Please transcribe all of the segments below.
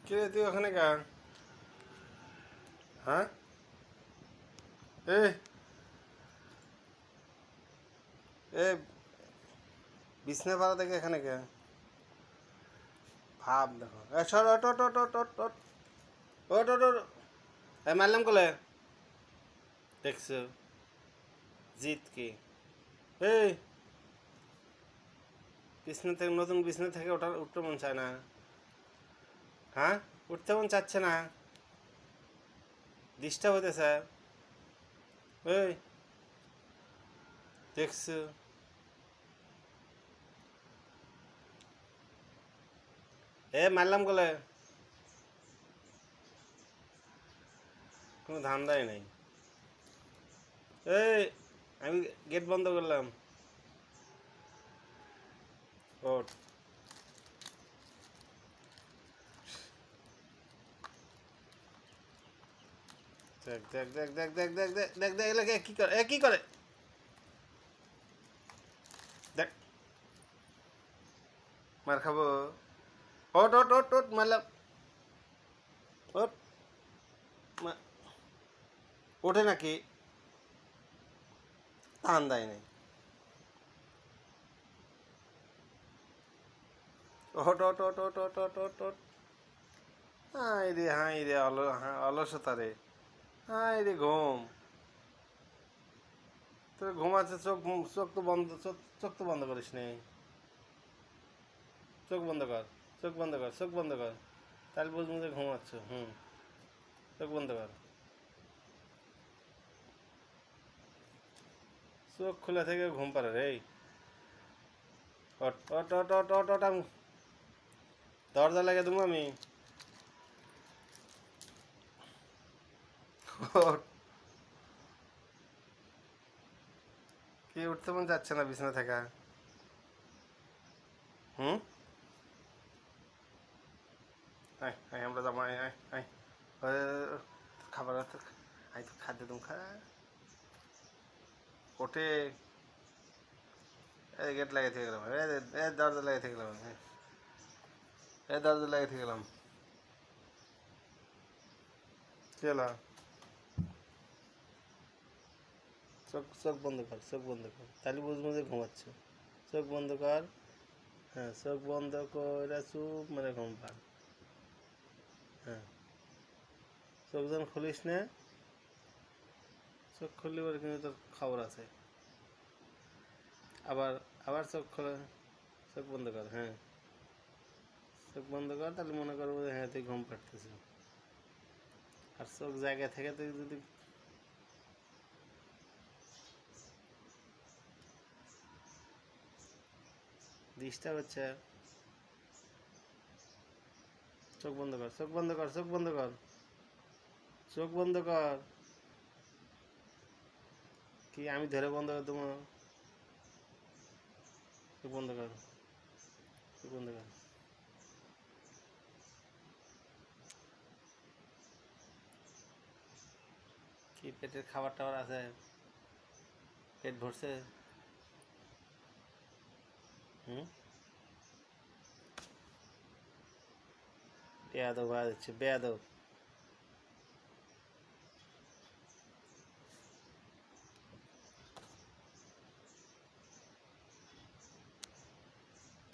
কে তুই ওখানে কা? হ্যাঁ, এ এ বিছনা ভাড়া থেকে এখানে কে? ভাব দেখো, এ সর, ওট ওট ওট ওট ওট ওট ওট ওট ওট। এ মারলাম কলে দেখছো জিত কি? এই বিছনা থেকে, নতুন বিছনা থেকে উঠতে মন চায় না? হ্যাঁ, উঠতে মন চাচ্ছে না? ডিস্টার্ব হইতেছে? এই দেখছো? এ মারলাম কলে, কোনো ধান্দাই নাই। এই আমি গেট বন্ধ করলাম। ওঠ। দেখ দেখ দেখ দেখ দেখ দেখ দেখ দেখ দেখ এলাকা কি করে, এ কি করে দেখ, মার খাবো। ওট ওট ওট ওট মারলাম, ওট। ওঠে নাকি? টান দেয় নাই। ওট ওট ওট ওট ওট ওট ওট ওট। হাই রে অলসতা রে। হাই রে ঘুম। তোর ঘুমাচ্ছে, চোখ চোখ তো বন্ধ, চোখ তো বন্ধ করিস নি। চোখ বন্ধ কর, চোখ বন্ধ কর, চোখ বন্ধ কর। তাহলে বুঝবো যে ঘুমাচ্ছ। হুম, চোখ বন্ধ কর। চোখ খোলা থেকে ঘুম পারে রে। ওট ওট ওট ওট ওট ওট। আমি দরজা লাগিয়ে দেবো আমি। ওট। কি উঠতে মন যাচ্ছে না বিছানা থেকে? হুম, আয় আয় আমরা যাবো, আয় আয় আয়। খাবার তো আয়, তো খাদ্য তুমি খা। ওঠে। এই গেট লাগিয়ে থেকে গেলাম, এ দরজা লাগিয়ে থেকে গেলাম, এ দরজা লাগিয়ে থেকে গেলাম। কি হলো? চোখ চোখ বন্ধ কর, চোখ বন্ধ কর, তাহলে বুঝবো যে ঘুমাচ্ছ। চোখ বন্ধ কর। হ্যাঁ, চোখ বন্ধ করে চুপ মানে ঘুম পান। হ্যাঁ, চোখ যখন খুলিস না, চোখ খুললে পরে কিন্তু তোর খবর আছে। আবার আবার চোখ খোলা, চোখ বন্ধ কর। হ্যাঁ, চোখ বন্ধ কর, তাহলে মনে করবো যে হ্যাঁ তুই ঘুম পাড়তেছিস। আর চোখ জায়গা থেকে তুই যদি ডিস্টার্ব হচ্ছে, চোখ বন্ধ কর, চোখ বন্ধ কর, চোখ বন্ধ কর, চোখ বন্ধ কর। কি আমি ধরে বন্ধ করে দেবো? চোখ বন্ধ কর, চোখ বন্ধ কর। কি পেটের খাবার টাবার আছে? পেট ভরছে? হুম, বেয়াদব হয়ে যাচ্ছে, বেয়াদব।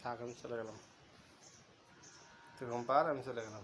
থাক, আমি চলে গেলাম। তুই ঘুম পার, আমি চলে গেলাম।